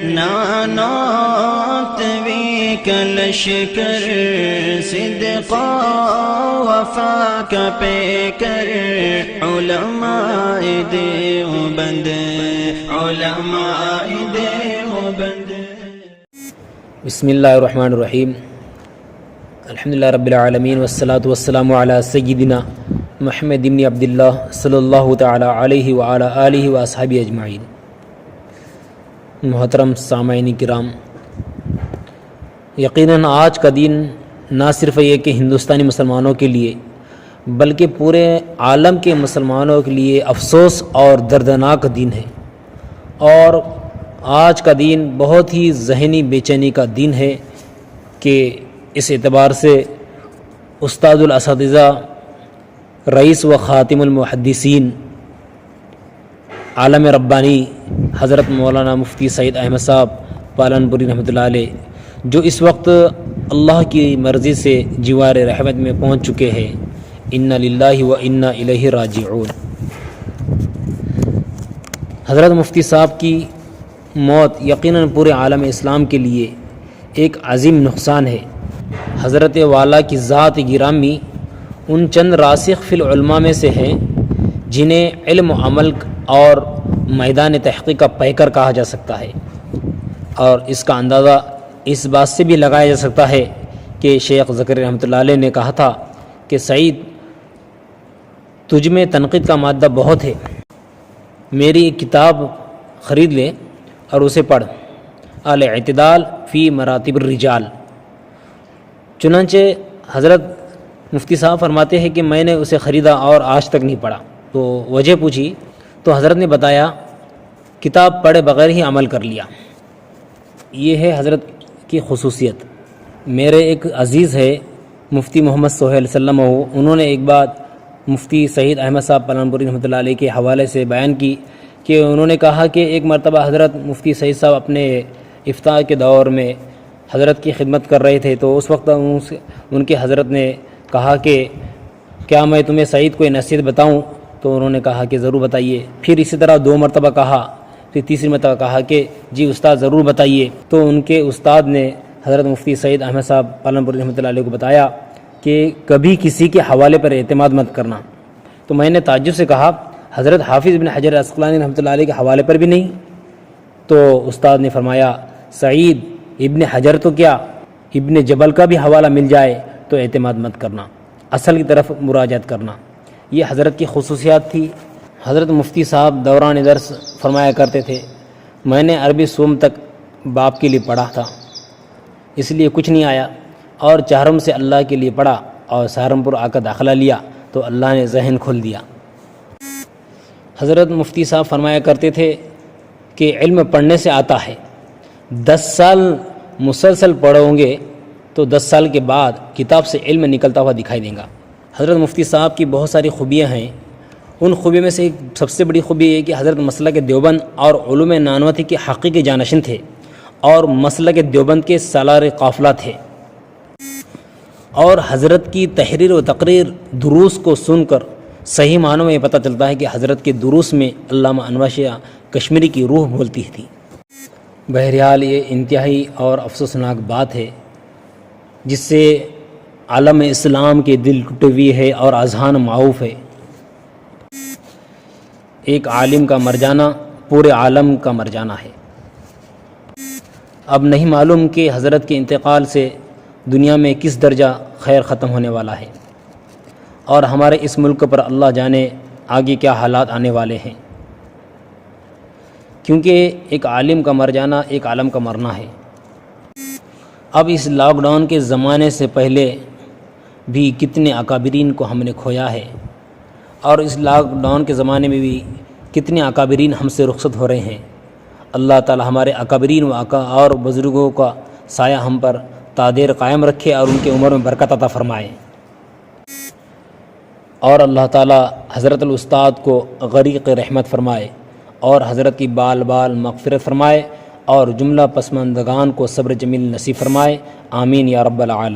نانات وی کلشکر صدقا وفا کا پیکر علماء دیوبند علماء دیوبند. بسم اللہ الرحمن الرحیم. الحمدللہ رب العالمین والصلاة والسلام علی سیدنا محمد بن عبداللہ صلی اللہ تعالی علیہ وعلی آلہ واصحابہ اجمعین. محترم سامعین کرام، یقیناً آج کا دن نہ صرف یہ کہ ہندوستانی مسلمانوں کے لیے بلکہ پورے عالم کے مسلمانوں کے لیے افسوس اور دردناک دن ہے، اور آج کا دن بہت ہی ذہنی بے چینی کا دن ہے کہ اس اعتبار سے استاد الاساتذہ، رئیس و خاتم المحدثین، عالم ربانی حضرت مولانا مفتی سعید احمد صاحب پالنپوری رحمۃ اللہ علیہ، جو اس وقت اللہ کی مرضی سے جوار رحمت میں پہنچ چکے ہیں، انا للہ و انا الیہ راجعون. حضرت مفتی صاحب کی موت یقیناً پورے عالم اسلام کے لیے ایک عظیم نقصان ہے. حضرت والا کی ذات گرامی ان چند راسخ فی العلماء میں سے ہیں جنہیں علم و عمل اور میدان تحقیق کا پیکر کہا جا سکتا ہے، اور اس کا اندازہ اس بات سے بھی لگایا جا سکتا ہے کہ شیخ زکریا رحمۃ اللہ علیہ نے کہا تھا کہ سعید، تجھ میں تنقید کا مادہ بہت ہے، میری ایک کتاب خرید لے اور اسے پڑھ، الاعتدال فی مراتب الرجال. چنانچہ حضرت مفتی صاحب فرماتے ہیں کہ میں نے اسے خریدا اور آج تک نہیں پڑھا. تو وجہ پوچھی تو حضرت نے بتایا کتاب پڑھے بغیر ہی عمل کر لیا. یہ ہے حضرت کی خصوصیت. میرے ایک عزیز ہے مفتی محمد سہیل سلم، انہوں نے ایک بات مفتی سعید احمد صاحب پالنپوری رحمۃ اللہ علیہ کے حوالے سے بیان کی کہ انہوں نے کہا کہ ایک مرتبہ حضرت مفتی سعید صاحب اپنے افتاء کے دور میں حضرت کی خدمت کر رہے تھے، تو اس وقت ان کے حضرت نے کہا کہ کیا میں تمہیں سعید کوئی نصیحت بتاؤں؟ تو انہوں نے کہا کہ ضرور بتائیے. پھر اسی طرح 2 مرتبہ کہا، پھر تیسری مرتبہ کہا کہ جی استاد ضرور بتائیے. تو ان کے استاد نے حضرت مفتی سعید احمد صاحب پالنپوری رحمۃ اللہ علیہ کو بتایا کہ کبھی کسی کے حوالے پر اعتماد مت کرنا. تو میں نے تعجب سے کہا حضرت حافظ ابن حجر عسقلانی رحمۃ اللہ علیہ کے حوالے پر بھی نہیں؟ تو استاد نے فرمایا سعید، ابن حجر تو کیا، ابن جبل کا بھی حوالہ مل جائے تو اعتماد مت کرنا، اصل کی طرف مراجعت کرنا. یہ حضرت کی خصوصیات تھی. حضرت مفتی صاحب دوران درس فرمایا کرتے تھے میں نے عربی سوم تک باپ کے لیے پڑھا تھا، اس لیے کچھ نہیں آیا، اور چہارم سے اللہ کے لیے پڑھا اور سہارنپور آ کر داخلہ لیا تو اللہ نے ذہن کھول دیا. حضرت مفتی صاحب فرمایا کرتے تھے کہ علم پڑھنے سے آتا ہے، 10 سال مسلسل پڑھو گے تو 10 سال کے بعد کتاب سے علم نکلتا ہوا دکھائی دے گا. حضرت مفتی صاحب کی بہت ساری خوبیاں ہیں. ان خوبیوں میں سے ایک سب سے بڑی خوبی یہ کہ حضرت مسلک دیوبند اور علوم نانوتی کے حقیقی جانشین تھے، اور مسلک دیوبند کے سالار قافلہ تھے. اور حضرت کی تحریر و تقریر دروس کو سن کر صحیح معنوں میں یہ پتہ چلتا ہے کہ حضرت کے دروس میں علامہ انور شاہ کشمیری کی روح بولتی تھی. بہرحال یہ انتہائی اور افسوسناک بات ہے جس سے عالم اسلام کے دل ٹوٹے ہوئے ہے اور اذہان معوف ہے. ایک عالم کا مر جانا پورے عالم کا مر جانا ہے. اب نہیں معلوم کہ حضرت کے انتقال سے دنیا میں کس درجہ خیر ختم ہونے والا ہے، اور ہمارے اس ملک پر اللہ جانے آگے کیا حالات آنے والے ہیں، کیونکہ ایک عالم کا مر جانا ایک عالم کا مرنا ہے. اب اس لاک ڈاؤن کے زمانے سے پہلے بھی کتنے اکابرین کو ہم نے کھویا ہے، اور اس لاک ڈاؤن کے زمانے میں بھی کتنے اکابرین ہم سے رخصت ہو رہے ہیں. اللہ تعالی ہمارے اکابرین اور بزرگوں کا سایہ ہم پر تادیر قائم رکھے اور ان کے عمر میں برکت عطا فرمائے. اور اللہ تعالی حضرت الاستاد کو غریق رحمت فرمائے، اور حضرت کی بال بال مغفرت فرمائے، اور جملہ پسماندگان کو صبر جمیل نصیب فرمائے. آمین یا رب العالمین.